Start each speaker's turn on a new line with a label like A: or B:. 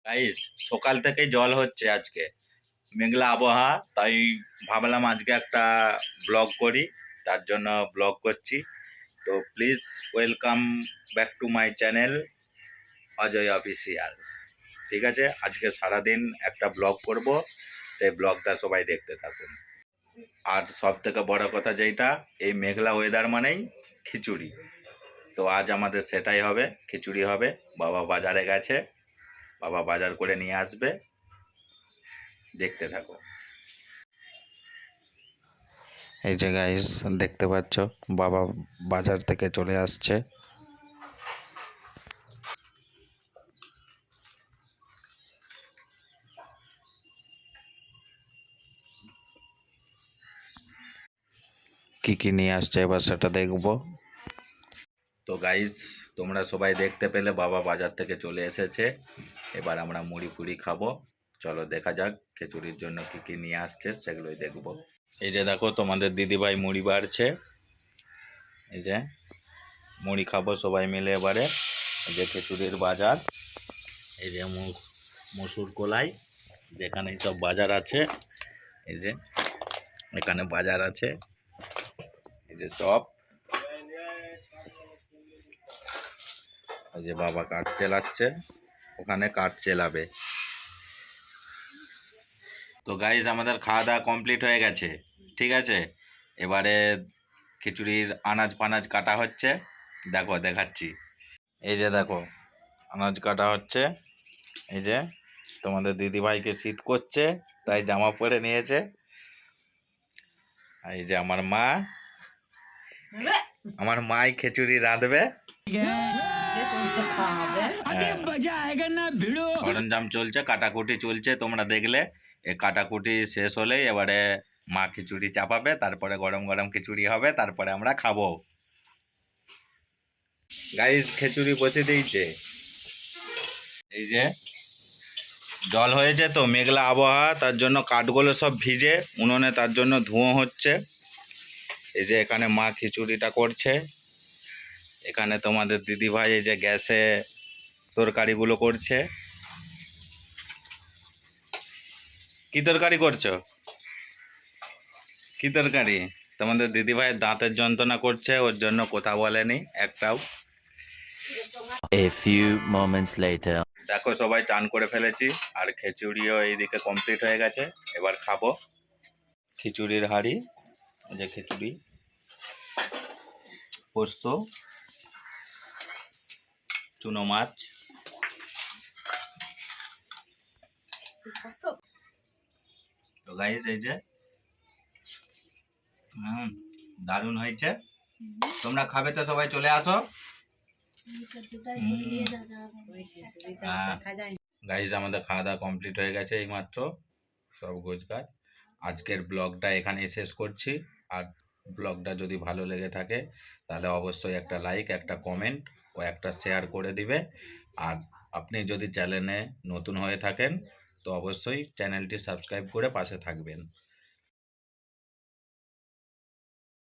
A: Guys, সকাল থেকে জল হচ্ছে আজকে, মেঘলা আবহাওয়া। তাই ভাবলাম আজকে একটা ব্লগ করি, তার জন্য ব্লগ করছি। তো please welcome back to my channel Ajay official. ঠিক আছে, আজকে সারাদিন একটা ব্লগ করব, সেই ব্লগটা সবাই দেখতে থাকুন। আর সব থেকে বড় কথা যেটা, এই মেঘলা ওয়েদার মানেই খিচুড়ি। তো আজ আমাদের সেটাই হবে, খিচুড়ি হবে। বাবা বাজারে গেছে, বাবা বাজার করে নিয়ে আসবে, দেখতে থাকো। এই যে গাইস, দেখতে পাচ্ছ বাবা বাজার থেকে চলে আসছে। কি কি নিয়ে আসছে এবার সেটা দেখবো। তো গাইস, তোমরা সবাই দেখতে পেলে বাবা বাজার থেকে চলে এসেছে। এবার আমরা মুড়ি ফুড়ি খাবো। চলো দেখা যাক খিচুড়ির জন্য কি কি নিয়ে আসছে, সেগুলোই দেখবো। এই যে দেখো, তোমাদের দিদিভাই মুড়ি বাড়ছে। এই যে মুড়ি খাবো সবাই মিলে এবারে। এই যে খিচুড়ির বাজার, এই যে মসুর কলাই, যেখানে সব বাজার আছে। এই যে এখানে বাজার আছে, এই যে চপ। এই যে বাবা কাঠ চেলাচ্ছে, ওখানে কাঠ চেলাবে। তো গাইজ, আমাদের খাওয়া দাওয়া কমপ্লিট হয়ে গেছে। ঠিক আছে, এবারে খিচুড়ির আনাজ পানাজ কাটা হচ্ছে। দেখো দেখাচ্ছি। এই যে দেখো, আনাজ কাটা হচ্ছে। এই যে তোমাদের দিদিভাইকে শীত করছে, তাই জামা পরে নিয়েছে। আর এই যে আমার মাই খিচুড়ি রাঁধবে। সরঞ্জাম চলছে, কাটাকুটি চলছে, তোমরা দেখলে। এই কাটাকুটি শেষ হলেই এবারে মা খিচুড়ি চাপাবে, তারপরে গরম গরম খিচুড়ি হবে, তারপরে আমরা খাবো। গাইস, খিচুড়ি বসে দিয়েছে। এই যে জল হয়েছে, তো মেঘলা আবহাওয়া, তার জন্য কাঠগুলো সব ভিজে উনুনে, তার জন্য ধোঁয়া হচ্ছে। এই যে এখানে মা খিচুড়িটা করছে। এখানে তোমাদের দিদিভাই এই যে গ্যাসে তরকারিগুলো করছে। কি তরকারি করছো? কি তরকারি? তোমাদের দিদিভাইয়ের দাঁতের যন্ত্রণা করছে, ওর জন্য কথা বলেনি একটাও।
B: A few moments later.
A: দেখো, সবাই চান করে ফেলেছি, আর খিচুড়িও এইদিকে কমপ্লিট হয়ে গেছে। এবার খাবো। খিচুড়ির হাঁড়ি, এই যে খিচুড়ি, পোস্ত, চুনো মাছ। তো গাইস, এই যে দারুণ হয়েছে। তোমরা খাবে তো সবাই চলে আসো। গাইস, আমাদের খাওয়া দাওয়া কমপ্লিট হয়ে গেছে এইমাত্র, সব গোছগাছ। আজকের ব্লগটা এখানেই শেষ করছি। আর ব্লগটা যদি ভালো লেগে থাকে তাহলে অবশ্যই একটা লাইক, একটা কমেন্ট ও একটা শেয়ার করে দিবে। আর আপনি যদি চ্যানেলে নতুন হয়ে থাকেন তো অবশ্যই চ্যানেলটি সাবস্ক্রাইব করে পাশে থাকবেন।